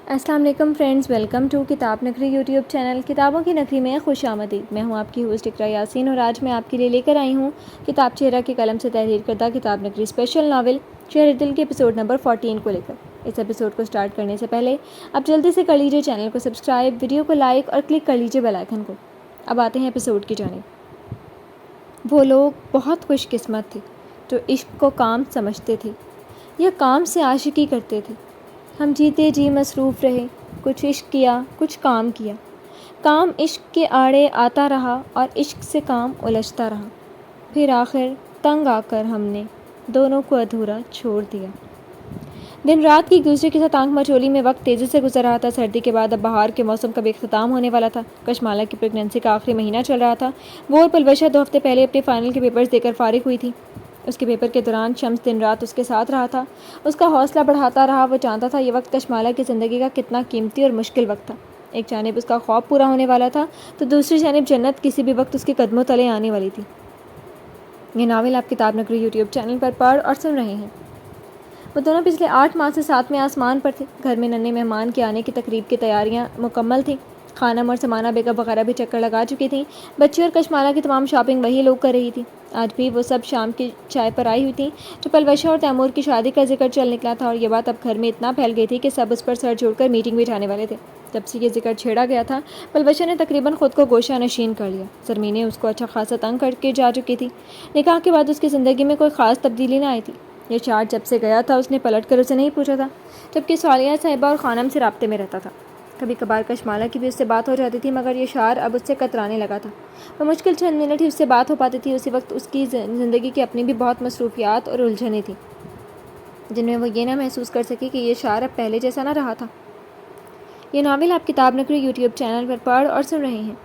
السلام علیکم friends, welcome to کتاب نگری یوٹیوب چینل کتابوں کی نگری میں خوش آمدید۔ میں ہوں آپ کی ہوسٹ اقرا یاسین اور آج میں آپ کے لیے لے کر آئی ہوں کتاب چہرہ کے قلم سے تحریر کردہ کتاب نگری اسپیشل ناول شہر دل کے ایپیسوڈ نمبر 14 کو لے کر۔ اس ایپیسوڈ کو سٹارٹ کرنے سے پہلے آپ جلدی سے کر لیجیے چینل کو سبسکرائب، ویڈیو کو لائک اور کلک کر لیجیے بیل آئیکن کو۔ اب آتے ہیں ایپیسوڈ کی جانب۔ وہ لوگ بہت خوش قسمت تھے جو عشق کو کام سمجھتے تھے یا کام سے عاشقی کرتے تھے۔ ہم جیتے جی مصروف رہے، کچھ عشق کیا کچھ کام کیا، کام عشق کے آڑے آتا رہا اور عشق سے کام الجھتا رہا، پھر آخر تنگ آ کر ہم نے دونوں کو ادھورا چھوڑ دیا۔ دن رات کی ایک دوسرے کے ساتھ آنکھ مچولی میں وقت تیزی سے گزر رہا تھا۔ سردی کے بعد اب بہار کے موسم کا بھی اختتام ہونے والا تھا۔ کشمالہ کی پریگنینسی کا آخری مہینہ چل رہا تھا۔ وہ اور پلوشہ 2 ہفتے پہلے اپنے فائنل کے پیپرز دے کر فارغ ہوئی تھی۔ اس کے پیپر کے دوران شمس دن رات اس کے ساتھ رہا تھا، اس کا حوصلہ بڑھاتا رہا۔ وہ جانتا تھا یہ وقت کشمالہ کی زندگی کا کتنا قیمتی اور مشکل وقت تھا۔ ایک جانب اس کا خواب پورا ہونے والا تھا تو دوسری جانب جنت کسی بھی وقت اس کے قدموں تلے آنے والی تھی۔ یہ ناول آپ کتاب نگری یوٹیوب چینل پر پڑھ اور سن رہے ہیں۔ وہ دونوں پچھلے 8 ماہ سے 7ویں آسمان پر تھے۔ گھر میں ننھے مہمان کے آنے کی تقریب کی تیاریاں مکمل تھیں۔ خانم اور سمانہ بیگم وغیرہ بھی چکر لگا چکی تھیں۔ بچے اور کشمالہ کی تمام شاپنگ وہی لوگ کر رہی تھی۔ آج بھی وہ سب شام کی چائے پر آئی ہوئی تھیں جو پلوشہ اور تیمور کی شادی کا ذکر چل نکلا تھا، اور یہ بات اب گھر میں اتنا پھیل گئی تھی کہ سب اس پر سر جوڑ کر میٹنگ بٹھانے والے تھے۔ جب سے یہ ذکر چھیڑا گیا تھا، پلوشہ نے تقریباً خود کو گوشہ نشین کر لیا۔ زرمینیں اس کو اچھا خاصا تنگ کر کے جا چکی تھی۔ نکاح کے بعد اس کی زندگی میں کوئی خاص تبدیلی نہ آئی تھی۔ یہ چارج جب سے گیا تھا اس نے پلٹ کر اسے نہیں پوچھا تھا، جبکہ سوالیہ صاحبہ اور خانم سے رابطے میں رہتا تھا۔ کبھی کبھار کشمالہ کی بھی اس سے بات ہو جاتی تھی، مگر یہ شعر اب اس سے کترانے لگا تھا۔ وہ مشکل چند منٹ ہی اس سے بات ہو پاتی تھی۔ اسی وقت اس کی زندگی کی اپنی بھی بہت مصروفیات اور الجھنیں تھیں، جن میں وہ یہ نہ محسوس کر سکی کہ یہ شعر اب پہلے جیسا نہ رہا تھا۔ یہ ناول آپ کتاب نگری یوٹیوب چینل پر پڑھ اور سن رہے ہیں۔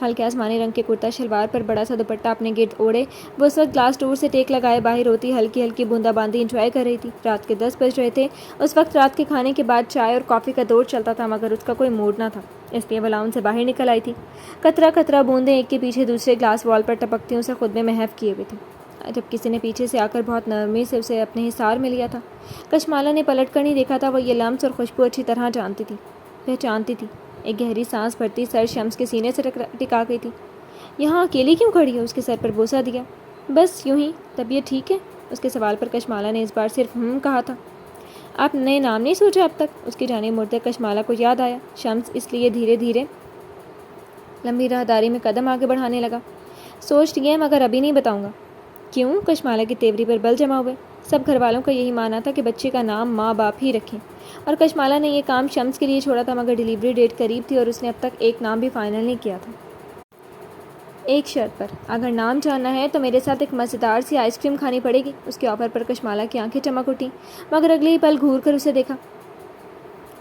ہلکے آسمانی رنگ کے کرتا شلوار پر بڑا سا دوپٹہ اپنے گرد اوڑھے وہ اس وقت گلاس ڈور سے ٹیک لگائے باہر ہوتی ہلکی ہلکی بوندا باندی انجوائے کر رہی تھی۔ رات کے 10 بج رہے تھے۔ اس وقت رات کے کھانے کے بعد چائے اور کافی کا دور چلتا تھا، مگر اس کا کوئی موڈ نہ تھا، اس لیے وہ لاؤن سے باہر نکل آئی تھی۔ قطرہ قطرہ بوندیں ایک کے پیچھے دوسرے گلاس وال پر ٹپکتی اسے خود میں محو کیے ہوئے تھے، جب کسی نے پیچھے سے آ کر بہت نرمی سے اسے اپنے حصار میں لیا تھا۔ کشمالہ نے پلٹ کر نہیں دیکھا تھا۔ وہ یہ لمس اور خوشبو اچھی طرح پہچانتی تھی۔ ایک گہری سانس بھرتی سر شمس کے سینے سے ٹکا گئی تھی۔ یہاں اکیلی کیوں کھڑی ہے؟ اس کے سر پر بوسہ دیا۔ بس یوں ہی۔ طبیعت ٹھیک ہے؟ اس کے سوال پر کشمالہ نے اس بار صرف کہا تھا۔ آپ نے نام نہیں سوچا اب تک؟ اس کی جانب مڑتے کشمالہ کو یاد آیا۔ شمس اس لیے دھیرے دھیرے لمبی راہداری میں قدم آگے بڑھانے لگا۔ سوچ لیے مگر ابھی نہیں بتاؤں گا۔ کیوں؟ کشمالہ کی تیوری پر بل جمع ہوئے۔ سب گھر والوں کا یہی ماننا تھا کہ بچے کا نام ماں باپ ہی رکھیں، اور کشمالہ نے یہ کام شمس کے لیے چھوڑا تھا، مگر ڈیلیوری ڈیٹ قریب تھی اور اس نے اب تک ایک نام بھی فائنل نہیں کیا تھا۔ ایک شرط پر، اگر نام جاننا ہے تو میرے ساتھ ایک مزیدار سی آئس کریم کھانی پڑے گی۔ اس کے آفر پر کشمالہ کی آنکھیں چمک اٹھیں، مگر اگلے ہی پل گھور کر اسے دیکھا۔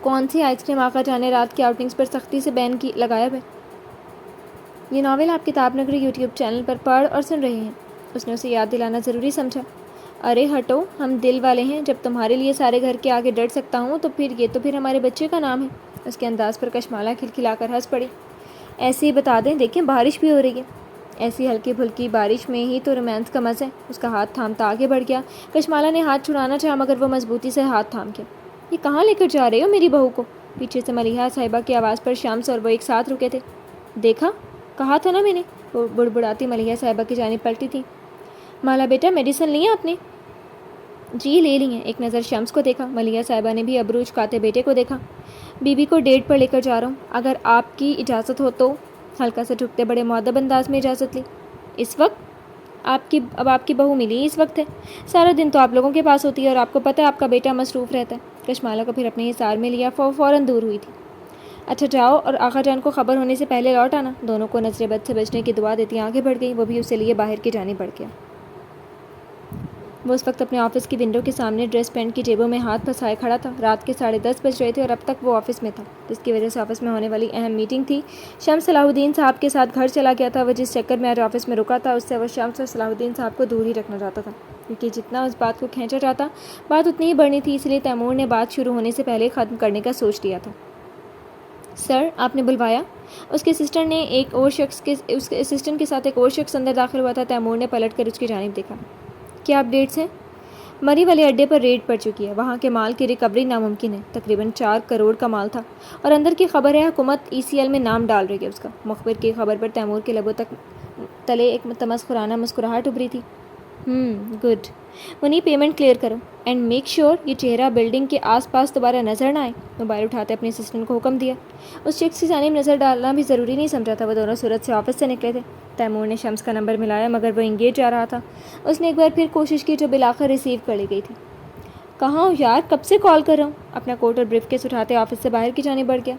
کون سی آئس کریم؟ آقا جانے رات کی آؤٹنگز پر سختی سے بین لگایا ہوئے۔ یہ ناول آپ کتاب نگری یوٹیوب چینل پر پڑھ اور سن رہے ہیں۔ اس نے اسے یاد دلانا ضروری سمجھا۔ ارے ہٹو، ہم دل والے ہیں۔ جب تمہارے لیے سارے گھر کے آگے ڈر سکتا ہوں تو پھر ہمارے بچے کا نام ہے۔ اس کے انداز پر کشمالہ کھلکھلا کر ہنس پڑی۔ ایسے ہی بتا دیں، دیکھیں بارش بھی ہو رہی ہے۔ ایسی ہلکی پھلکی بارش میں ہی تو رومانس کا مزہ ہے۔ اس کا ہاتھ تھامتا آگے بڑھ گیا۔ کشمالہ نے ہاتھ چھڑانا چاہا، مگر وہ مضبوطی سے ہاتھ تھام گیا۔ یہ کہاں لے کر جا رہے ہو میری بہو کو؟ پیچھے سے ملیحہ صاحبہ کی آواز پر شمس اور وہ ایک ساتھ رکے تھے۔ دیکھا، کہا تھا نا میں نے۔ وہ بڑبڑاتی ملیحہ صاحبہ کی جانب پلٹی تھی۔ مالا بیٹا، میڈیسن لی آپ نے؟ جی لے لی ہیں۔ ایک نظر شمس کو دیکھا۔ ملیحہ صاحبہ نے بھی ابرو اچکاتے بیٹے کو دیکھا۔ بی کو ڈیٹ پر لے کر جا رہا ہوں، اگر آپ کی اجازت ہو تو۔ ہلکا سے جھکتے بڑے مؤدب انداز میں اجازت لی۔ اس وقت؟ اب آپ کی بہو ملی اس وقت ہے؟ سارا دن تو آپ لوگوں کے پاس ہوتی ہے اور آپ کو پتہ ہے آپ کا بیٹا مصروف رہتا ہے۔ کشمالہ کو پھر اپنے حصار میں لیا فوراً دور ہوئی تھی۔ اچھا جاؤ، اور آقا جان کو خبر ہونے سے پہلے لوٹ آنا۔ دونوں کو نظر بد سے بچنے کی دعا دیتی آگے بڑھ گئی۔ وہ بھی اسے لیے باہر کی جانب بڑھ گیا۔ وہ اس وقت اپنے آفس کی ونڈو کے سامنے ڈریس پینٹ کی جیبوں میں ہاتھ پھنسائے کھڑا تھا۔ رات کے 10:30 بج رہے تھے اور اب تک وہ آفس میں تھا، جس کی وجہ سے آفس میں ہونے والی اہم میٹنگ تھی۔ شمس صلاح الدین صاحب کے ساتھ گھر چلا گیا تھا۔ وہ جس چکر میں آج آفس میں رکا تھا، اس سے وہ شمس اور صلاح الدین صاحب کو دور ہی رکھنا چاہتا تھا، کیونکہ جتنا اس بات کو کھینچا جاتا بات اتنی ہی بڑھنی تھی۔ اس لیے تیمور نے بات شروع ہونے سے پہلے ختم کرنے کا سوچ لیا تھا۔ سر، آپ نے بلوایا؟ اس کے اسسٹنٹ کے ساتھ ایک اور شخص اندر داخل ہوا تھا۔ تیمور نے پلٹ کر اس کی جانب دیکھا۔ کیا اپ ڈیٹس ہیں؟ مری والے اڈے پر ریڈ پڑ چکی ہے، وہاں کے مال کی ریکوری ناممکن ہے، تقریباً 4 کروڑ کا مال تھا، اور اندر کی خبر ہے حکومت ECL میں نام ڈال رہی ہے اس کا۔ مخبر کی خبر پر تیمور کے لبوں تک تلے ایک تمسخرانہ مسکراہٹ ابھری تھی۔ گڈ، منی پیمنٹ کلیئر کرو اینڈ میک شیور یہ چہرہ بلڈنگ کے آس پاس دوبارہ نظر نہ آئے۔ موبائل اٹھاتے اپنے اسسٹنٹ کو حکم دیا۔ اس شخص کی جانب نظر ڈالنا بھی ضروری نہیں سمجھا تھا، وہ دونوں صورت سے آفس سے نکلے تھے۔ تیمور نے شمس کا نمبر ملایا مگر وہ انگیج آ رہا تھا۔ اس نے ایک بار پھر کوشش کی جو بالآخر ریسیو کر لی گئی تھی۔ کہاں ہو یار، کب سے کال کر رہا ہوں۔ اپنا کوٹ اور بریف کیس اٹھاتے آفس سے باہر کی جانب بڑھ گیا۔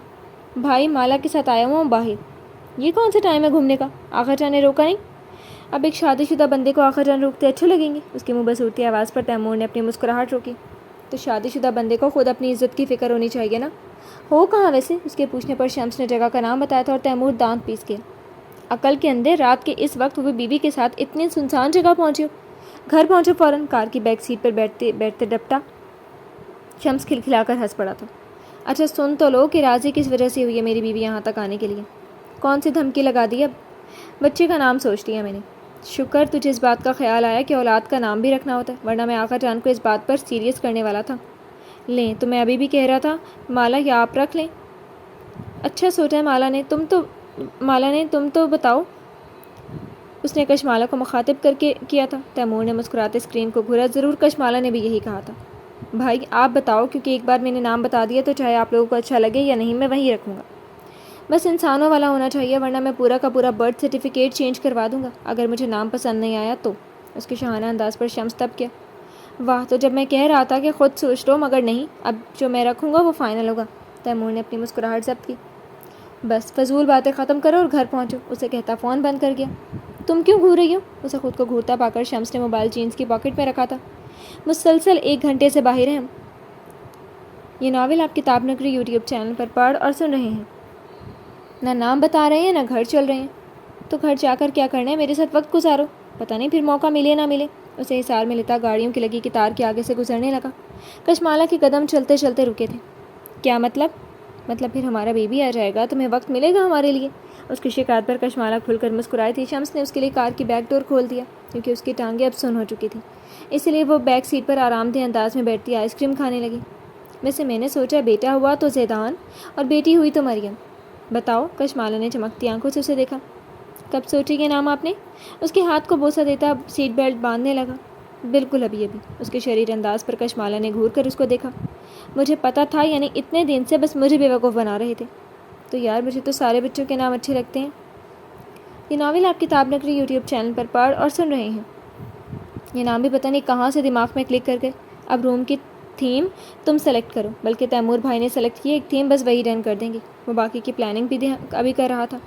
بھائی مالا کے ساتھ آیا ہوں باہر۔ یہ کون سا ٹائم ہے گھومنے کا؟ آخر جان نے روکا نہیں؟ اب ایک شادی شدہ بندے کو آخر جان روکتے اچھے لگیں گے؟ اس کی منہ بسورتی آواز پر تیمور نے اپنی مسکراہٹ روکی۔ تو شادی شدہ بندے کو خود اپنی عزت کی فکر ہونی چاہیے نا۔ ہو کہاں ویسے؟ اس کے پوچھنے پر شمس نے جگہ کا نام بتایا تھا اور تیمور دانت پیس گیا۔ عقل کے اندھے، رات کے اس وقت وہ بیوی کے ساتھ اتنی سنسان جگہ پہنچے ہو؟ گھر پہنچو فوراً۔ کار کی بیک سیٹ پر بیٹھتے ڈپٹا شمس کھلکھلا کر ہنس پڑا تھا۔ اچھا سن تو لو کہ راضی کس وجہ سے ہوئی ہے میری بیوی یہاں تک آنے کے لیے۔ کون سی دھمکی لگا دی؟ اب بچے کا نام سوچ لیا میں نے۔ شکر تجھے اس بات کا خیال آیا کہ اولاد کا نام بھی رکھنا ہوتا ہے، ورنہ میں آخر جان کو اس بات پر سیریس کرنے والا تھا۔ لیں تو میں ابھی بھی کہہ رہا تھا مالا یا آپ رکھ لیں۔ اچھا سوچا ہے مالا نے، تم تو بتاؤ۔ اس نے کشمالا کو مخاطب کر کے کیا تھا۔ تیمور نے مسکراتے اسکرین کو گھورا۔ ضرور کشمالا نے بھی یہی کہا تھا۔ بھائی آپ بتاؤ، کیونکہ ایک بار میں نے نام بتا دیا تو چاہے آپ لوگوں کو اچھا لگے یا نہیں میں وہی رکھوں گا۔ بس انسانوں والا ہونا چاہیے، ورنہ میں پورا کا پورا برتھ سرٹیفکیٹ چینج کروا دوں گا اگر مجھے نام پسند نہیں آیا تو۔ اس کے شاہانہ انداز پر شمس تب کیا۔ واہ، تو جب میں کہہ رہا تھا کہ خود سوچ لو، مگر نہیں، اب جو میں رکھوں گا وہ فائنل ہوگا۔ تیمور نے اپنی مسکراہٹ ضبط کی۔ بس فضول باتیں ختم کرو اور گھر پہنچو، اسے کہتا فون بند کر گیا۔ تم کیوں گھور رہی ہو؟ اسے خود کو گھورتا پا کر شمس نے موبائل جینس کی پاکٹ میں رکھا تھا۔ مسلسل 1 گھنٹے سے باہر ہیں ہم۔ یہ ناول آپ کتاب نگری یوٹیوب چینل پر پڑھ اور سن رہے ہیں۔ نہ نام بتا رہے ہیں نہ گھر چل رہے ہیں۔ تو گھر جا کر کیا کرنا ہے؟ میرے ساتھ وقت گزارو، پتہ نہیں پھر موقع ملے نہ ملے۔ اسے حصار میں لیتا گاڑیوں کی لگی قطار کے آگے سے گزرنے لگا۔ کشمالا کے قدم چلتے چلتے رکے تھے۔ کیا مطلب پھر ہمارا بیبی آ جائے گا، تمہیں وقت ملے گا ہمارے لیے؟ اس کی شکایت پر کشمالا کھل کر مسکرائی تھی۔ شمس نے اس کے لیے کار کی بیک ڈور کھول دیا کیونکہ اس کی ٹانگیں اب سن ہو چکی تھیں، اس لیے وہ بیک سیٹ پر آرام دہ انداز میں بیٹھتی آئس کریم کھانے لگی۔ ویسے میں نے سوچا بیٹا ہوا تو زیدان اور بیٹی ہوئی تو مریم۔ بتاؤ؟ کشمالا نے چمکتی آنکھوں سے اسے دیکھا۔ کب سوچی یہ نام آپ نے؟ اس کے ہاتھ کو بوسہ دیتا سیٹ بیلٹ باندھنے لگا۔ بالکل ابھی۔ اس کے شریر انداز پر کشمالا نے گھور کر اس کو دیکھا۔ مجھے پتہ تھا، یعنی اتنے دن سے بس مجھے بیوقوف بنا رہے تھے۔ تو یار مجھے تو سارے بچوں کے نام اچھے لگتے ہیں۔ یہ ناول آپ کتاب نگری یوٹیوب چینل پر پڑھ اور سن رہے ہیں۔ یہ نام بھی پتہ نہیں کہاں سے دماغ میں کلک کر گئے۔ اب روم کی تھیم تم سلیکٹ کرو، بلکہ تیمور بھائی نے سلیکٹ کی ایک تھیم، بس وہی ڈن کر دیں گے۔ وہ باقی کی پلاننگ بھی ابھی کر رہا تھا۔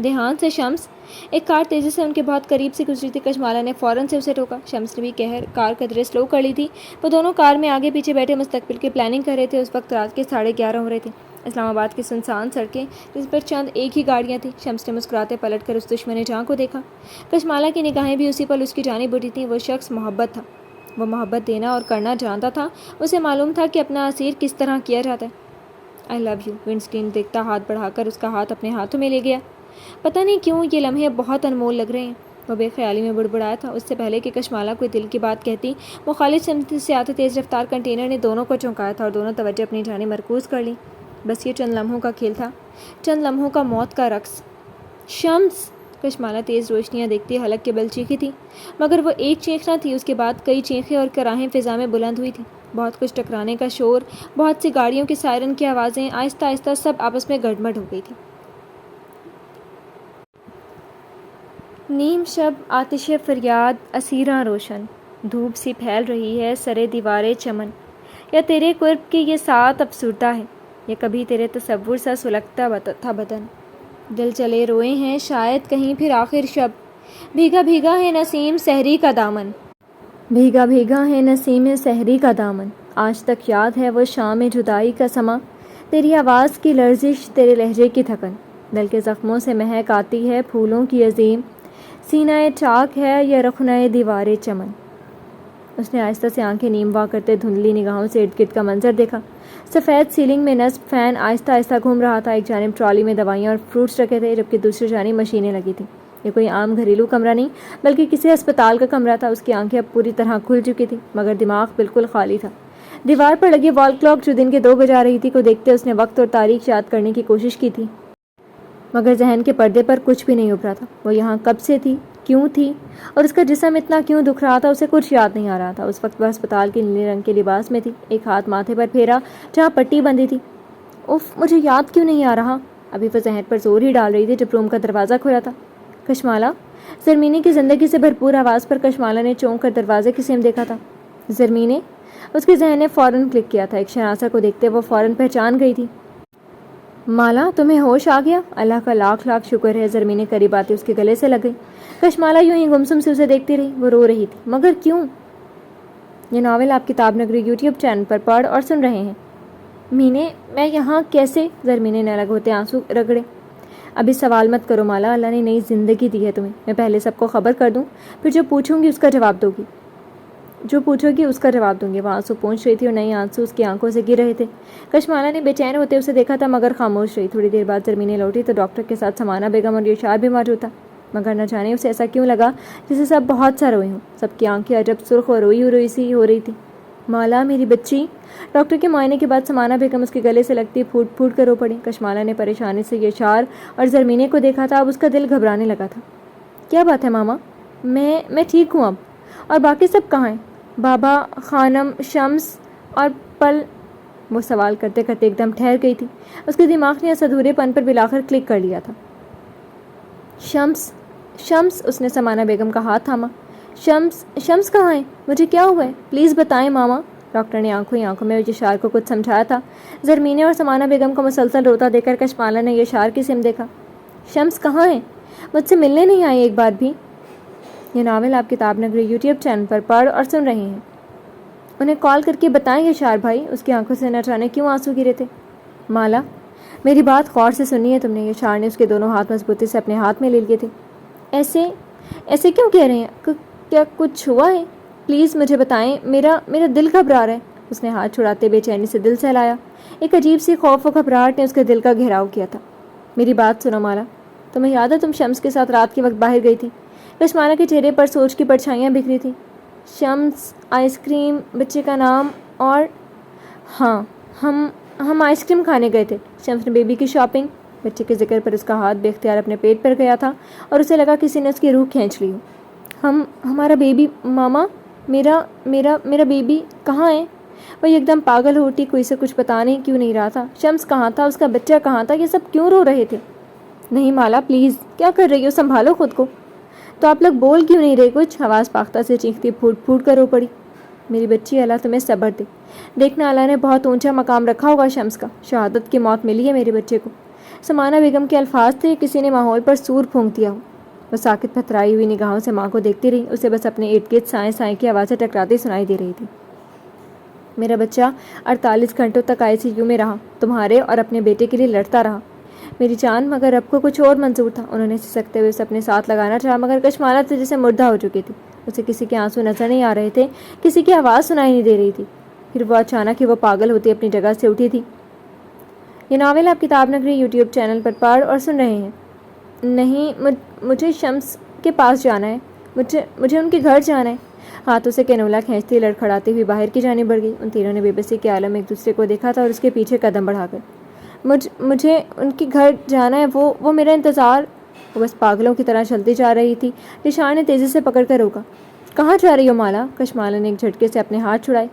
دھیان سے شمس۔ ایک کار تیزی سے ان کے بہت قریب سے گزری تھی۔ کشمالا نے فوراً سے اسے ٹوکا۔ شمس نے بھی کار قدرے سلو کر لی تھی۔ وہ دونوں کار میں آگے پیچھے بیٹھے مستقبل کی پلاننگ کر رہے تھے۔ اس وقت رات کے 11:30 ہو رہے تھے۔ اسلام آباد کی سنسان سڑکیں جس پر چند ایک ہی گاڑیاں تھیں۔ شمس نے مسکراتے پلٹ کر اس دشمن جاں کو دیکھا۔ کشمالا کی نگاہیں بھی اسی پل اس کی جانب اٹھی تھیں۔ وہ شخص محبت تھا، وہ محبت دینا اور کرنا جانتا تھا۔ اسے معلوم تھا کہ اپنا اسیر کس طرح کیا جاتا ہے۔ آئی لو یو۔ ونڈ اسکرین دیکھتا ہاتھ بڑھا کر اس کا ہاتھ اپنے ہاتھوں میں لے گیا۔ پتہ نہیں کیوں یہ لمحے بہت انمول لگ رہے ہیں، وہ بے خیالی میں بڑبڑایا تھا۔ اس سے پہلے کہ کشمالا کوئی دل کی بات کہتی، مخالف سمت سے آتے تیز رفتار کنٹینر نے دونوں کو چونکایا تھا اور دونوں توجہ اپنی جانب مرکوز کر لی۔ بس یہ چند لمحوں کا کھیل تھا، چند لمحوں کا موت کا رقص۔ شمس! کشمالا تیز روشنیاں دیکھتی حلق کے بل چیخی تھی، مگر وہ ایک چیخ نہ تھی، اس کے بعد کئی چیخیں اور کراہیں فضا میں بلند ہوئی تھیں۔ بہت کچھ ٹکرانے کا شور، بہت سی گاڑیوں کے سائرن کی آوازیں، آہستہ آہستہ سب آپس میں گڑبڑ ہو گئی تھی۔ نیم شب، آتش فریاد، اسیراں روشن، دھوپ سی پھیل رہی ہے سرے دیوارے چمن۔ یا تیرے قرب کی یہ ساعت افسردہ ہے، یا کبھی تیرے تصور سا سلگتا تھا بدن۔ دل چلے روئے ہیں شاید کہیں پھر آخر شب، بھیگا بھیگا ہے نسیم سحری کا دامن، بھیگا بھیگا ہے نسیم سحری کا دامن۔ آج تک یاد ہے وہ شام جدائی کا سما، تیری آواز کی لرزش، تیرے لہجے کی تھکن۔ دل کے زخموں سے مہک آتی ہے پھولوں کی عظیم، سینہ چاک ہے یا رخنہ دیوار چمن۔ اس نے آہستہ سے آنکھیں نیم وا کرتے دھندلی نگاہوں سے ارد گرد کا منظر دیکھا۔ سفید سیلنگ میں نصب فین آہستہ آہستہ گھوم رہا تھا۔ ایک جانب ٹرالی میں دوائیاں اور فروٹس رکھے تھے، جبکہ دوسری جانب مشینیں لگی تھیں۔ یہ کوئی عام گھریلو کمرہ نہیں بلکہ کسی ہسپتال کا کمرہ تھا۔ اس کی آنکھیں اب پوری طرح کھل چکی تھی مگر دماغ بالکل خالی تھا۔ دیوار پر لگی وال کلاک جو دن کے 2 بجا رہی تھی کو دیکھتے اس نے وقت اور تاریخ یاد کرنے کی کوشش کی تھی، مگر ذہن کے پردے پر کچھ بھی نہیں ابھرا تھا۔ وہ یہاں کب سے تھی، کیوں تھی، اور اس کا جسم اتنا کیوں دکھ رہا تھا، اسے کچھ یاد نہیں آ رہا تھا۔ اس وقت وہ ہسپتال کے نیلے رنگ کے لباس میں تھی، ایک ہاتھ ماتھے پر پھیرا جہاں پٹی بندھی تھی۔ اف، مجھے یاد کیوں نہیں آ رہا؟ ابھی وہ ذہن پر زور ہی ڈال رہی تھی جب روم کا دروازہ کھلا تھا۔ کشمالا، زرمینے کی زندگی سے بھرپور آواز پر کشمالا نے چونک کر دروازے کی سمت دیکھا تھا۔ زرمینے؟ اس کے ذہن نے فوراً کلک کیا تھا۔ ایک شناسہ کو دیکھتے وہ فوراً پہچان گئی تھی۔ مالا، تمہیں ہوش آ گیا؟ اللہ کا لاکھ لاکھ شکر ہے۔ زرمینے قریب آتی اس کے گلے سے لگ گئی۔ کشمالا یوں ہی گمسم سے اسے دیکھتی رہی۔ وہ رو رہی تھی، مگر کیوں؟ یہ ناول آپ کتاب نگری یوٹیوب چینل پر پڑھ اور سن رہے ہیں۔ مینے، میں یہاں کیسے؟ زرمینے نے الگ ہوتے آنسو رگڑے۔ ابھی سوال مت کرو مالا، اللہ نے نئی زندگی دی ہے تمہیں۔ میں پہلے سب کو خبر کر دوں، پھر جو پوچھوں گی اس کا جواب دو گی۔ جو پوچھو گی اس کا جواب دوں گی۔ وہ آنسو پونچھ رہی تھی اور نئے آنسو اس کی آنکھوں سے گر رہے تھے۔ کشمالا نے بے چین ہوتے اسے دیکھا تھا مگر خاموش رہی۔ تھوڑی دیر بعد زرمینے لوٹی تو ڈاکٹر کے ساتھ سمانہ بیگم اور یشار بھی موجود تھا، مگر نہ جانے اسے ایسا کیوں لگا جسے سب بہت سا روئے ہوں۔ سب کی آنکھیں عجب سرخ اور روئی سی ہو رہی تھی۔ مالا، میری بچی۔ ڈاکٹر کے معائنے کے بعد سمانہ بیگم اس کے گلے سے لگتی پھوٹ پھوٹ کر رو پڑی۔ کشمالا نے پریشانی سے یشار اور زرمینے کو دیکھا تھا۔ اب اس کا دل گھبرانے لگا تھا۔ کیا بات ہے ماما؟ میں ٹھیک ہوں اب۔ اور باقی سب کہاں ہیں؟ بابا، خانم، شمس اور پل؟ وہ سوال کرتے کرتے ایک دم ٹھہر گئی تھی۔ اس کے دماغ نے اس ادھورے پن پر بلاخر کلک کر لیا تھا۔ شمس، اس نے سمانہ بیگم کا ہاتھ تھاما۔ شمس کہاں ہے؟ مجھے کیا ہوا ہے؟ پلیز بتائیں ماما۔ ڈاکٹر نے آنکھوں میں یشار کو کچھ سمجھایا تھا۔ زرمینے اور سمانہ بیگم کو مسلسل روتا دیکھ کر کشمالا نے یشار کی سمت دیکھا۔ شمس کہاں ہے؟ مجھ سے ملنے نہیں آئی ایک بار بھی؟ یہ ناول آپ کتاب نگری یوٹیوب چینل پر پڑھ اور سن رہے ہیں۔ انہیں کال کر کے بتائیں یشار بھائی۔ اس کی آنکھوں سے نہ جانے کیوں آنسو گرے تھے۔ مالا، میری بات غور سے سنی ہے تم نے؟ یشار نے اس کے دونوں ہاتھ مضبوطی سے اپنے ہاتھ میں لے لیے تھے۔ ایسے کیوں کہہ رہے ہیں؟ کیا کچھ ہوا ہے؟ پلیز مجھے بتائیں، میرا دل گھبرا رہا ہے۔ اس نے ہاتھ چھڑاتے بے چینی سے دل سہلایا۔ ایک عجیب سی خوف و گھبراہٹ نے اس کے دل کا گھیراؤ کیا تھا۔ میری بات سنو مالا، تمہیں یاد ہے تم شمس کے ساتھ رات کے وقت باہر گئی تھی؟ کشمالا کے چہرے پر سوچ کی پرچھائیاں بکھری تھیں۔ شمس، آئس کریم، بچے کا نام، اور ہاں، ہم آئس کریم کھانے گئے تھے۔ شمس نے بیبی کی شاپنگ۔ بچے کے ذکر پر اس کا ہاتھ بے اختیار اپنے پیٹ پر گیا تھا اور اسے لگا کسی نے اس کی روح کھینچ لی ہو۔ ہمارا بیبی ماما، میرا بیبی کہاں ہے؟ وہ ایک دم پاگل ہو اٹھی، کوئی سے کچھ بتانے کیوں نہیں رہا تھا۔ شمس کہاں تھا؟ اس کا بچہ کہاں تھا؟ یہ سب کیوں رو رہے تھے؟ نہیں مالا پلیز، کیا کر رہی ہو؟ سنبھالو خود کو۔ تو آپ لوگ بول کیوں نہیں رہے کچھ؟ حواس پاختہ سے چیختی پھوٹ پھوٹ کر رو پڑی۔ میری بچی، اللہ تمہیں صبر دے۔ دیکھنا اللہ نے بہت اونچا مقام رکھا ہوگا شمس کا۔ شہادت کی موت ملی ہے میرے بچے کو۔ سمانہ بیگم کے الفاظ تھے، کسی نے ماحول پر سور پھونک دیا ہو۔ وہ ساکت پتھرائی ہوئی نگاہوں سے ماں کو دیکھتی رہی۔ اسے بس اپنے ارد گرد سائیں کی آوازیں ٹکراتی سنائی دے رہی تھی۔ میرا بچہ 48 گھنٹوں تک ICU میں رہا، تمہارے اور اپنے بیٹے کے لیے لڑتا رہا میری جان، مگر رب کو کچھ اور منظور تھا۔ انہوں نے سسکتے ہوئے اسے اپنے ساتھ لگانا چاہا مگر کشمالا تو جیسے مردہ ہو چکی تھی۔ اسے کسی کے آنسو نظر نہیں آ رہے تھے، کسی کی آواز سنائی نہیں دے رہی تھی۔ پھر وہ اچانک ہی وہ پاگل ہوتی اپنی جگہ سے اٹھی تھی۔ یہ ناول آپ کتاب نگری یوٹیوب چینل پر پڑھ اور سن رہے ہیں۔ نہیں، مجھے شمس کے پاس جانا ہے، مجھے ان کے گھر جانا ہے۔ ہاتھوں سے کینولا کھینچتی لڑکھڑاتی ہوئی باہر کی جانب بڑھ گئی۔ ان تینوں نے بے بسی کے عالم ایک دوسرے کو دیکھا تھا اور اس کے پیچھے قدم بڑھا کر مجھے ان کے گھر جانا ہے، وہ میرا انتظار۔ وہ بس پاگلوں کی طرح چلتی جا رہی تھی۔ یشار نے تیزی سے پکڑ کر روکا۔ کہاں جا رہی ہو مالا؟ کشمالا نے ایک جھٹکے سے اپنے ہاتھ چھڑائے۔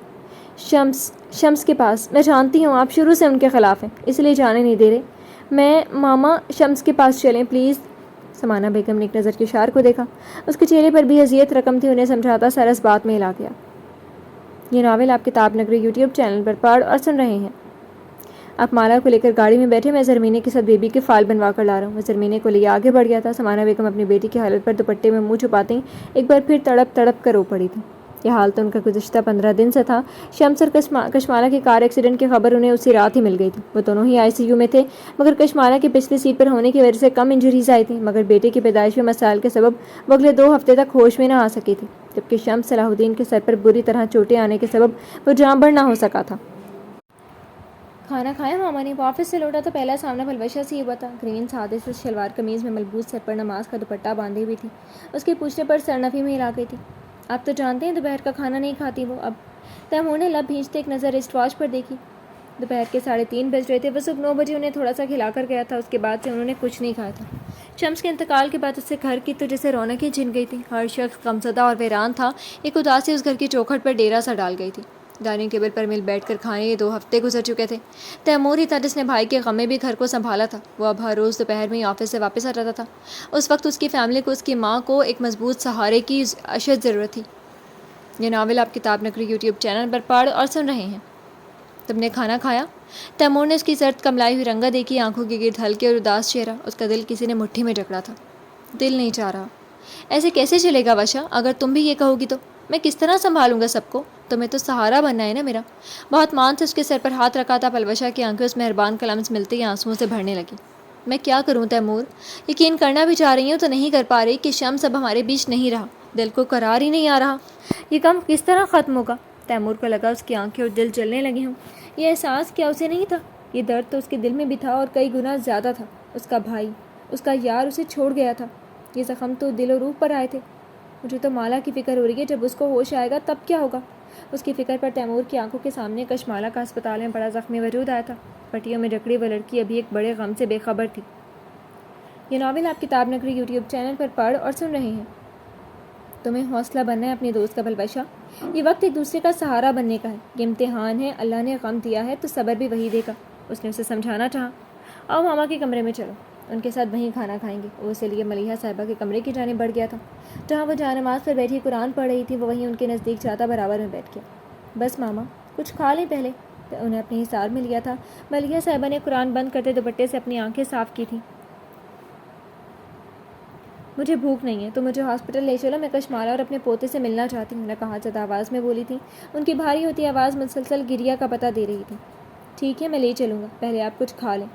شمس کے پاس۔ میں جانتی ہوں آپ شروع سے ان کے خلاف ہیں، اس لیے جانے نہیں دے رہے۔ ماما شمس کے پاس چلیں پلیز۔ سمانہ بیگم نے ایک نظر یشار کو دیکھا۔ اس کے چہرے پر بھی اذیت رقم تھی، انہیں سمجھاتا سر اس بات میں ہلا گیا۔ یہ ناول آپ کتاب نگری یوٹیوب چینل پر پڑھ اور سن رہے ہیں۔ آپ مالا کو لے کر گاڑی میں بیٹھے، میں زرمینے کے ساتھ بیبی کے فال بنوا کر لا رہا ہوں۔ وہ زرمینے کو لے آگے بڑھ گیا تھا۔ سمانہ بیگم اپنی بیٹی کی حالت پر دوپٹے میں منہ چھپاتے ایک بار پھر تڑپ کر رو پڑی تھی۔ یہ حال تو ان کا گزشتہ 15 دن سے تھا۔ شمس اور کشمالا کی کار ایکسیڈنٹ کی خبر انہیں اسی رات ہی مل گئی تھی۔ وہ دونوں ہی ICU میں تھے، مگر کشمالا کی پچھلی سیٹ پر ہونے کی وجہ سے کم انجریز آئی تھیں، مگر بیٹے کی پیدائش میں مسائل کے سبب وہ اگلے 2 ہفتے تک ہوش میں نہ آ سکی تھی، جبکہ شمس صلاح الدین کے سر پر بری طرح چوٹیں آنے کے سبب وہ جاں بر نہ ہو سکا تھا۔ کھانا کھایا ماما نے؟ وہ آفس سے لوٹا تو پہلا سامنا پلوشا سے ہی ہوا تھا۔ گرین سادے سے شلوار قمیض میں ملبوس، سر پر نماز کا دوپٹہ باندھے ہوئی تھی۔ اس کے پوچھنے پر سرنفی میں ہلا گئی تھی۔ آپ تو جانتے ہیں دوپہر کا کھانا نہیں کھاتی وہ اب۔ تیمور نے لب بھینچتے ایک نظر رسٹ واچ پر دیکھی۔ دوپہر کے 3:30 بج رہے تھے۔ وہ صبح 9 بجے انہیں تھوڑا سا کھلا کر گیا تھا، اس کے بعد سے انہوں نے کچھ نہیں کھایا تھا۔ شمس کے انتقال کے بعد اس سے گھر کی تو جیسے رونقیں چھن گئی تھی۔ ہر شخص غمزدہ اور ویران تھا۔ ایک اداسی اس گھر کی چوکھٹ پر ڈیرا سا ڈال گئی تھی۔ ڈائننگ ٹیبل پر مل بیٹھ کر کھانے یہ 2 ہفتے گزر چکے تھے۔ تیمور ہی تھا جس نے بھائی کے غم میں بھی گھر کو سنبھالا تھا۔ وہ اب ہر روز دوپہر میں ہی آفس سے واپس آ جاتا تھا۔ اس وقت اس کی فیملی کو، اس کی ماں کو ایک مضبوط سہارے کی اشد ضرورت تھی۔ یہ ناول آپ کتاب نگری یوٹیوب چینل پر پڑھ اور سن رہے ہیں۔ تم نے کھانا کھایا؟ تیمور نے اس کی زرد کملائی ہوئی رنگت دیکھی، آنکھوں کے گرد ہلکے اور اداس چہرہ۔ اس کا دل کسی نے مٹھی میں جکڑا تھا۔ دل نہیں چاہ رہا۔ ایسے کیسے چلے گا وشا؟ اگر تم بھی یہ کہو گی تو میں کس طرح سنبھالوں گا سب کو؟ تمہیں تو سہارا بننا ہے نا میرا۔ بہت مان سے اس کے سر پر ہاتھ رکھا تھا۔ پلوشا کی آنکھیں اس مہربان کلام سے ملتے ہی آنسوؤں سے بھرنے لگی۔ میں کیا کروں تیمور؟ یقین کرنا بھی چاہ رہی ہوں تو نہیں کر پا رہی کہ شمس اب ہمارے بیچ نہیں رہا۔ دل کو قرار ہی نہیں آ رہا۔ یہ غم کس طرح ختم ہوگا؟ تیمور کو لگا اس کی آنکھیں اور دل جلنے لگے ہوں۔ یہ احساس کیا اسے نہیں تھا؟ یہ درد تو اس کے دل میں بھی تھا اور کئی گنا زیادہ تھا۔ اس کا بھائی، اس کا یار اسے چھوڑ گیا تھا۔ یہ زخم تو دل و روح پر آئے تھے۔ مجھے تو مالا کی فکر ہو رہی ہے، جب اس کو ہوش آئے گا تب کیا ہوگا؟ اس کی فکر پر تیمور کی آنکھوں کے سامنے کشمالہ کا ہسپتال میں بڑا زخمی وجود آیا تھا۔ پٹیوں میں جکڑی وہ لڑکی ابھی ایک بڑے غم سے بے خبر تھی۔ یہ ناول آپ کتاب نگری یوٹیوب چینل پر پڑھ اور سن رہے ہیں۔ تمہیں حوصلہ بننا ہے اپنے دوست کا پلوشا۔ یہ وقت ایک دوسرے کا سہارا بننے کا ہے۔ یہ امتحان ہے، اللہ نے غم دیا ہے تو صبر بھی وہی دے گا۔ اس نے اسے سمجھانا چاہا۔ آؤ ماما کے کمرے میں چلو، ان کے ساتھ وہیں کھانا کھائیں گے۔ وہ اسے لیے ملیحہ صاحبہ کے کمرے کی جانب بڑھ گیا تھا۔ جہاں وہ جانماز پر بیٹھی قرآن پڑھ رہی تھی، وہ وہیں ان کے نزدیک جاتا برابر میں بیٹھ گیا۔ بس ماما کچھ کھا لیں پہلے۔ انہیں اپنے حصار میں لیا تھا۔ ملیحہ صاحبہ نے قرآن بند کرتے دوپٹے سے اپنی آنکھیں صاف کی تھیں۔ مجھے بھوک نہیں ہے تو مجھے ہاسپٹل لے چلو، میں کشمالہ اور اپنے پوتے سے ملنا چاہتی ہوں، انہیں کہا زدہ آواز میں بولی تھی۔ ان کی بھاری ہوتی آواز مسلسل گریا کا پتہ دے رہی تھی۔ ٹھیک ہے میں لے چلوں گا، پہلے آپ کچھ کھا لیں۔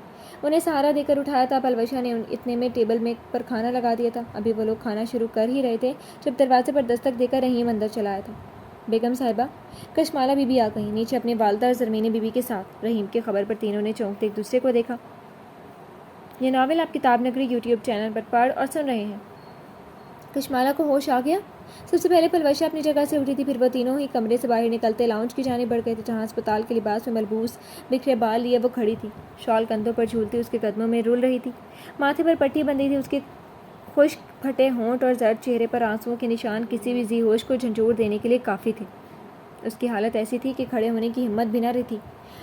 انہیں سہارا دے کر اٹھایا تھا۔ پلوشا نے اتنے میں ٹیبل میں پر کھانا لگا دیا تھا۔ ابھی وہ لوگ کھانا شروع کر ہی رہے تھے جب دروازے پر دستک دے کر رحیم اندر چلا آیا تھا۔ بیگم صاحبہ، کشمالہ بی بی آ گئی نیچے اپنے والدہ اور زرمینی بی بی کے ساتھ۔ رحیم کی خبر پر تینوں نے چونکتے ایک دوسرے کو دیکھا۔ یہ ناول آپ کتاب نگری یوٹیوب چینل پر پڑھ اور سن رہے ہیں۔ کشمالہ کو ہوش آ گیا؟ سب سے پہلے پلوشا اپنی جگہ سے اٹھی تھی، پھر وہ تینوں ہی کمرے سے باہر نکلتے لاؤنج کی جانب بڑھ گئے تھے، جہاں اسپتال کے لباس میں ملبوس بکھرے بال لیے وہ کھڑی تھی۔ شال کندھوں پر جھولتی اس کے قدموں میں رول رہی تھی۔ ماتھے پر پٹی بندھی تھی۔ اس کے خشک پھٹے ہونٹ اور زرد چہرے پر آنسوؤں کے نشان کسی بھی ذی ہوش کو جھنجھوڑ دینے کے لیے کافی تھے۔ اس کی حالت ایسی تھی کہ کھڑے ہونے کی ہمت بھی نہ رہی تھی۔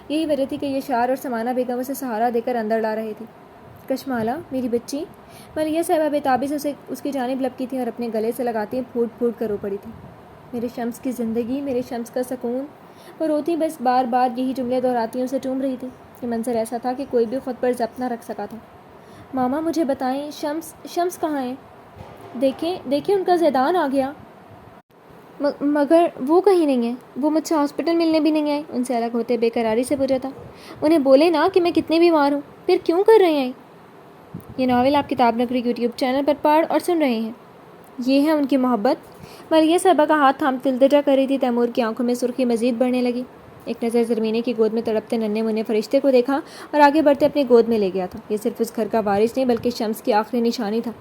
یہی وجہ تھی کہ یشار اور سمانہ بیگم اسے سہارا دے کر اندر لا رہے تھے۔ کشمالہ میری بچی۔ ملیحہ صاحبہ بےتابی سے اس کی جانب لپکی تھی اور اپنے گلے سے لگاتی پھوٹ پھوٹ کر رو پڑی تھی۔ میرے شمس کی زندگی، میرے شمس کا سکون۔ وہ روتی بس بار بار یہی جملے دہراتی اسے چوم رہی تھی۔ یہ منظر ایسا تھا کہ کوئی بھی خود پر ضبط نہ رکھ سکا تھا۔ ماما مجھے بتائیں شمس کہاں ہے؟ دیکھیں ان کا زیدان آ گیا۔ مگر وہ کہیں نہیں ہے، وہ مجھ سے ہاسپٹل ملنے بھی نہیں آئے۔ ان سے الگ ہوتے بے قراری سے پوچھا تھا۔ انہیں بولے نا کہ میں کتنی بیمار ہوں، پھر کیوں کر رہے ہیں؟ یہ ناول آپ کتاب نگری یوٹیوب چینل پر پڑھ اور سن رہے ہیں۔ یہ ہے ان کی محبت۔ ملیحہ صاحبہ کا ہاتھ تھام التجا کر رہی تھی۔ تیمور کی آنکھوں میں سرخی مزید بڑھنے لگی۔ ایک نظر زرمینے کی گود میں تڑپتے ننھے منھے فرشتے کو دیکھا اور آگے بڑھتے اپنی گود میں لے گیا تھا۔ یہ صرف اس گھر کا وارث نہیں بلکہ شمس کی آخری نشانی تھا،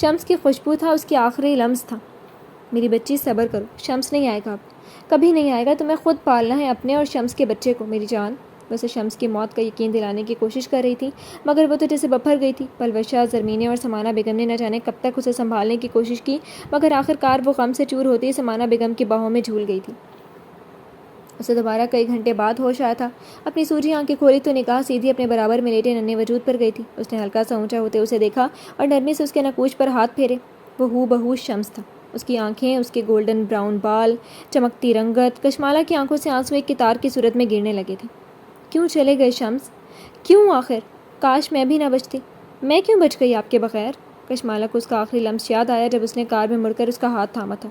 شمس کی خوشبو تھا، اس کی آخری لمس تھا۔ میری بچی صبر کرو، شمس نہیں آئے گا اب، کبھی نہیں آئے گا، تمہیں خود پالنا ہے اپنے اور شمس کے بچے کو میری جان۔ ویسے شمس کی موت کا یقین دلانے کی کوشش کر رہی تھی، مگر وہ تو جیسے بپھر گئی تھی۔ پلوشا، زرمینے اور سمانہ بیگم نے نہ جانے کب تک اسے سنبھالنے کی کوشش کی، مگر آخر کار وہ غم سے چور ہوتی سمانہ بیگم کی باہوں میں جھول گئی تھی۔ اسے دوبارہ کئی گھنٹے بعد ہوش آیا تھا۔ اپنی سوجی آنکھیں کھولی تو نگاہ سیدھی اپنے برابر میں لیٹے ننھے وجود پر گئی تھی۔ اس نے ہلکا سا اونچا ہوتے اسے دیکھا اور نرمی سے اس کے نکوچ پر ہاتھ پھیرے۔ وہ ہو بہو شمس تھا۔ اس کی آنکھیں، اس کے گولڈن براؤن بال، چمکتی رنگت۔ کشمالہ کی آنکھوں سے آنسو ایک قطار کی صورت میں گرنے لگے تھے۔ کیوں چلے گئے شمس؟ کیوں آخر؟ کاش میں بھی نہ بچتی۔ میں کیوں بچ گئی آپ کے بغیر؟ کشمالہ کو اس کا آخری لمس یاد آیا جب اس نے کار میں مڑ کر اس کا ہاتھ تھاما تھا۔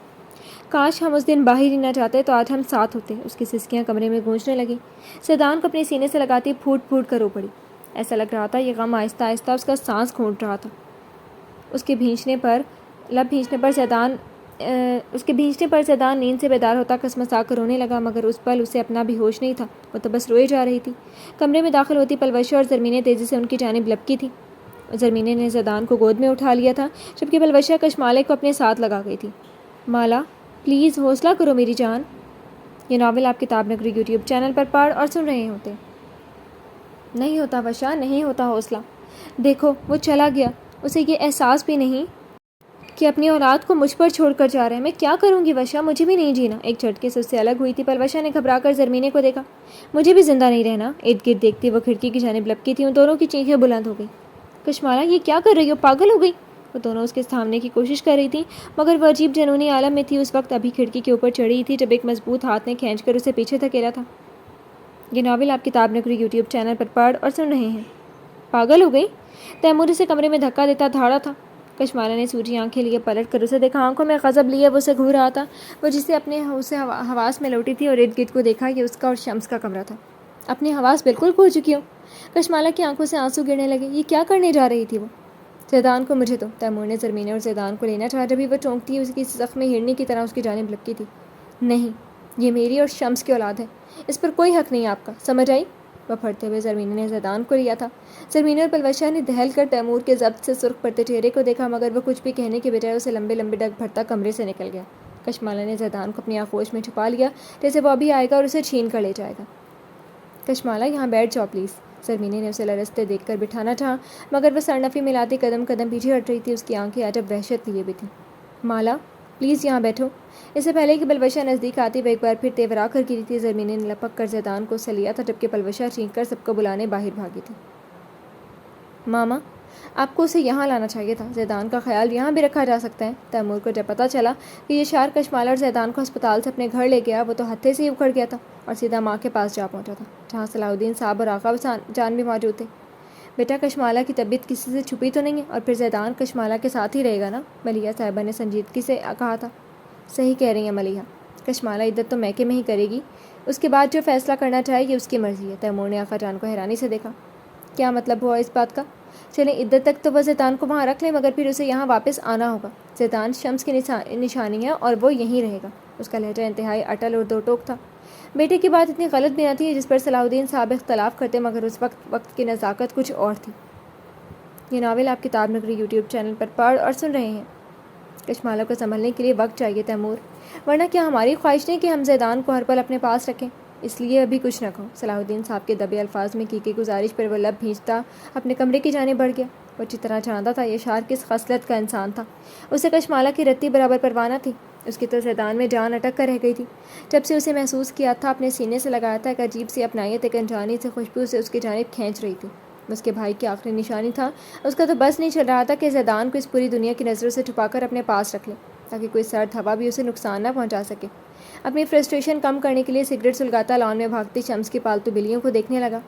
کاش ہم اس دن باہر ہی نہ جاتے تو آج ہم ساتھ ہوتے۔ اس کی سسکیاں کمرے میں گونجنے لگی۔ زیدان کو اپنے سینے سے لگاتی پھوٹ پھوٹ کر رو پڑی۔ ایسا لگ رہا تھا یہ غم آہستہ آہستہ اس کا سانس کھونٹ رہا تھا۔ اس کے لب بھینچنے پر زیدان اس کے بھینچنے پر زیدان نیند سے بیدار ہوتا کسمسا کر رونے لگا، مگر اس پل اسے اپنا بھی ہوش نہیں تھا، وہ تو بس روئے جا رہی تھی۔ کمرے میں داخل ہوتی پلوشہ اور زرمینہ تیزی سے ان کی جانب لپکی تھی۔ زرمینہ نے زیدان کو گود میں اٹھا لیا تھا، جبکہ پلوشہ کشمالہ کو اپنے ساتھ لگا گئی تھی۔ مالا پلیز حوصلہ کرو میری جان۔ یہ ناول آپ کتاب نگری یوٹیوب چینل پر پڑھ اور سن رہے ہوتے۔ نہیں ہوتا وشا، نہیں ہوتا حوصلہ۔ دیکھو وہ چلا گیا، اسے یہ احساس بھی نہیں کہ اپنی اولاد کو مجھ پر چھوڑ کر جا رہے ہیں۔ میں کیا کروں گی وشا، مجھے بھی نہیں جینا۔ ایک جھٹکے سے اس سے الگ ہوئی تھی پلوشہ نے گھبرا کر زرمینہ کو دیکھا۔ مجھے بھی زندہ نہیں رہنا۔ ارد گرد دیکھتی وہ کھڑکی کی جانب لپکی تھی، ان دونوں کی چیخیں بلند ہو گئی۔ کشمالہ یہ کیا کر رہی ہو، پاگل ہو گئی؟ وہ دونوں اس کے تھامنے کی کوشش کر رہی تھیں، مگر وہ عجیب جنونی عالم میں تھی۔ اس وقت ابھی کھڑکی کے اوپر چڑھی تھی جب ایک مضبوط ہاتھ نے کھینچ کر اسے پیچھے دھکیلا تھا۔ یہ ناول آپ کتاب نگری یوٹیوب چینل پر پڑھ اور سن رہے ہیں۔ پاگل ہو گئی؟ تیمور اسے کمرے میں دھکا دیتا دھاڑا تھا۔ کشمالہ نے سوجی آنکھیں لیے پلٹ کر اسے دیکھا، آنکھوں میں غضب لیے وہ اسے گھور رہا تھا۔ وہ جسے اپنے اسے حواس میں لوٹی تھی اور ارد گرد کو دیکھا، یہ اس کا اور شمس کا کمرہ تھا۔ اپنے حواس بالکل کھو چکی ہوں۔ کشمالہ کی آنکھوں سے آنسو گرنے لگے۔ یہ کیا کرنے جا رہی تھی وہ؟ زیدان کو مجھے دو۔ تیمور نے زرمینہ اور زیدان کو لینا چاہا، جبھی وہ چونکتی اس کی زخمی ہرنی کی طرح اس کی جانب لپکی تھی۔ نہیں، یہ میری اور شمس کی اولاد ہے، اس پر کوئی حق نہیں آپ کا، سمجھ آئی؟ وہ پھٹتے ہوئے زرمینہ نے زیدان کو لیا تھا۔ زرمینہ اور پلوشہ نے دہل کر تیمور کے ضبط سے سرخ پڑتے چہرے کو دیکھا، مگر وہ کچھ بھی کہنے کے بجائے اسے لمبے لمبے ڈگ بھرتا کمرے سے نکل گیا۔ کشمالہ نے زیدان کو اپنی آغوش میں چھپا لیا، جیسے وہ ابھی آئے گا اور اسے چھین کر لے جائے گا۔ کشمالہ یہاں بیٹھ جاؤ پلیز۔ زرمینہ نے اسے لرزتے دیکھ کر بٹھانا چاہا، مگر وہ سرنفی ملاتی قدم قدم پیچھے ہٹ رہی تھی۔ اس کی آنکھیں عجب وحشت لیے بھی تھیں۔ مالا پلیز یہاں بیٹھو۔ اس سے پہلے کہ پلوشہ نزدیک آتی وہ ایک بار پھر تیورا کر گری تھی۔ زرمینہ نے لپک کر زیدان کو اس سے لیا تھا، جبکہ پلوشہ چینک کر سب کو بلانے باہر بھاگی تھی۔ ماما آپ کو اسے یہاں لانا چاہیے تھا، زیدان کا خیال یہاں بھی رکھا جا سکتا ہے۔ تیمور کو جب پتہ چلا کہ یہ شار کشمالہ اور زیدان کو ہسپتال سے اپنے گھر لے گیا، وہ تو ہتھے سے ہی اکھڑ گیا تھا اور سیدھا ماں کے پاس جا پہنچا تھا، جہاں صلاح الدین صاحب اور آغا جان بھی موجود تھے۔ بیٹا کشمالہ کی طبیعت کسی سے چھپی تو نہیں ہے، اور پھر زیدان کشمالہ کے ساتھ ہی رہے گا نا؟ ملیحہ صاحبہ نے سنجیدگی سے کہا تھا۔ صحیح کہہ رہی ہیں ملیحہ، کشمالہ عدت تو میکے میں ہی کرے گی، اس کے بعد جو فیصلہ کرنا چاہے یہ اس کی مرضی ہے۔ تیمور نے آقا جان کو حیرانی سے دیکھا۔ کیا مطلب ہوا اس بات کا؟ چلیں عدت تک تو وہ زیدان کو وہاں رکھ لیں، مگر پھر اسے یہاں واپس آنا ہوگا۔ زیدان شمس کی نشانی ہے اور وہ یہیں رہے گا۔ اس کا لہجہ انتہائی اٹل اور دو ٹوک تھا۔ بیٹے کی بات اتنی غلط بھی نہ تھی جس پر صلاح الدین صاحب اختلاف کرتے، مگر اس وقت کی نزاکت کچھ اور تھی۔ یہ ناول آپ کتاب نگری یوٹیوب چینل پر پڑھ اور سن رہے ہیں۔ کشمالہ کو سنبھلنے کے لیے وقت چاہیے تیمور، ورنہ کیا ہماری خواہش نہیں کہ ہم زیدان کو ہر پل اپنے پاس رکھیں؟ اس لیے ابھی کچھ نہ کہو۔ صلاح الدین صاحب کے دبے الفاظ میں کی گئی گزارش پر وہ لب بھینچتا اپنے کمرے کی جانب بڑھ گیا۔ وہ اچھی طرح جانتا تھا یہ شار کس خصلت کا انسان تھا۔ اسے کشمالہ کی رتی برابر پرواہ نہ تھی۔ اس کی تو زیدان میں جان اٹک کر رہ گئی تھی۔ جب سے اسے محسوس کیا تھا اپنے سینے سے لگایا تھا، ایک عجیب سی اپنائیت، ایک انجانی سے خوشبو سے اس کی جانب کھینچ رہی تھی۔ اس کے بھائی کی آخری نشانی تھا۔ اس کا تو بس نہیں چل رہا تھا کہ زیدان کو اس پوری دنیا کی نظروں سے چھپا کر اپنے پاس رکھ لے، تاکہ کوئی سرد ہوا بھی اسے نقصان نہ پہنچا سکے۔ اپنی فرسٹریشن کم کرنے کے لیے سگریٹ سلگاتا لان میں بھاگتی شمس کی پالتو بلیوں کو دیکھنے لگا۔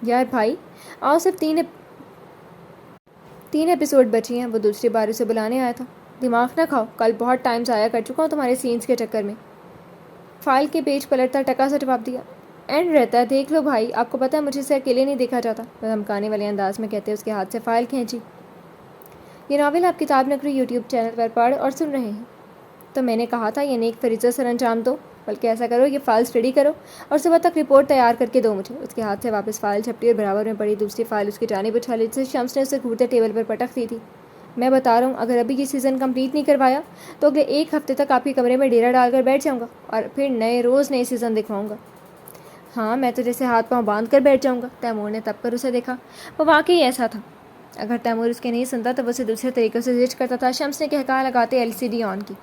یار بھائی آؤ، صرف تین ایپیسوڈ بچی ہیں۔ وہ دوسری بار اسے بلانے آیا تھا۔ دماغ نہ کھاؤ، کل بہت ٹائم ضائع کر چکا ہوں تمہارے سینس کے چکر میں۔ فائل کے پیج پلٹتا ٹکا سے جواب دیا۔ اینڈ رہتا ہے، دیکھ لو بھائی، آپ کو پتہ ہے مجھے اسے اکیلے نہیں دیکھا جاتا، وہ دھمکانے والے انداز میں کہتے اس کے ہاتھ سے فائل کھینچی۔ یہ ناول آپ کتاب نگری یوٹیوب چینل پر پڑھ اور سن رہے ہیں۔ تو میں نے کہا تھا یہ نیک فریضہ سر انجام دو، بلکہ ایسا کرو یہ فائل اسٹڈی کرو اور صبح تک رپورٹ تیار کر کے دو مجھے۔ اس کے ہاتھ سے واپس فائل جھپٹی اور برابر میں پڑی دوسری فائل اس کی جانب اچھالی، جسے شمس نے اسے گھورتے ٹیبل پر پٹک دی تھی۔ میں بتا رہا ہوں، اگر ابھی یہ سیزن کمپلیٹ نہیں کروایا تو اگلے ایک ہفتے تک آپ کے کمرے میں ڈیرا ڈال کر بیٹھ جاؤں گا، اور پھر روز نئے سیزن دکھواؤں گا۔ ہاں میں تو جیسے ہاتھ پاؤں باندھ کر بیٹھ جاؤں گا۔ تیمور نے تب کر اسے دیکھا۔ وہ واقعی ایسا تھا۔ اگر تیمور اس کے نہیں سنتا تو وہ اسے دوسرے طریقوں سے زج کرتا تھا۔ شمس نے کہا لگاتے LCD آن کی۔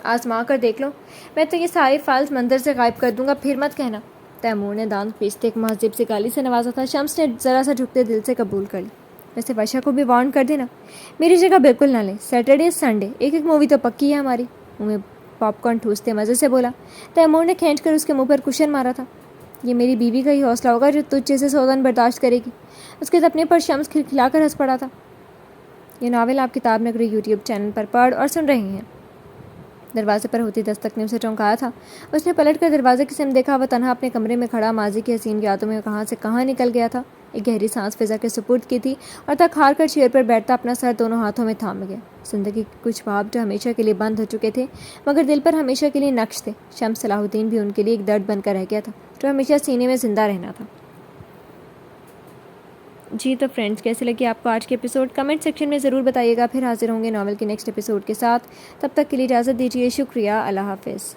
آزما کر دیکھ لو، میں تو یہ ساری فائلز منظر سے غائب کر دوں گا، پھر مت کہنا۔ تیمور نے دانت پیستے ایک مہذب سی گالی سے نوازا تھا۔ شمس نے ذرا سا جھکتے دل سے قبول کر لی۔ ویسے وشا کو بھی وارن کر دینا، میری جگہ بالکل نہ لیں، سیٹرڈے سنڈے ایک مووی تو پکی ہے ہماری۔ منہ میں پاپ کارن ٹھوستے مزے سے بولا۔ تیمور نے کھینچ کر اس کے منہ پر کشن مارا تھا۔ یہ میری بیوی کا ہی حوصلہ ہوگا جو تجھ جیسے سوزن برداشت کرے گی۔ اس کے دپنے پر شمس کھلکھلا کر ہنس پڑا تھا۔ یہ ناول آپ کتاب نگری یوٹیوب چینل پر پڑھ اور سن رہے ہیں۔ دروازے پر ہوتی دستک نے اسے چونکایا تھا۔ اس نے پلٹ کر دروازے کی سمت دیکھا۔ وہ تنہا اپنے کمرے میں کھڑا ماضی کی حسین یادوں میں کہاں سے کہاں نکل گیا تھا۔ ایک گہری سانس فضا کے سپرد کی تھی اور تھک ہار کر چیئر پر بیٹھتا اپنا سر دونوں ہاتھوں میں تھام گیا۔ زندگی کے کچھ باب جو ہمیشہ کے لیے بند ہو چکے تھے مگر دل پر ہمیشہ کے لیے نقش تھے۔ شمس صلاح الدین بھی ان کے لیے ایک درد بن کر رہ گیا تھا جو ہمیشہ سینے میں زندہ رہنا تھا۔ جی تو فرینڈز، کیسے لگی آپ کو آج کے ایپیسوڈ؟ کمنٹ سیکشن میں ضرور بتائیے گا۔ پھر حاضر ہوں گے ناول کے نیکسٹ ایپیسوڈ کے ساتھ۔ تب تک کے لیے اجازت دیجیے۔ شکریہ، اللہ حافظ۔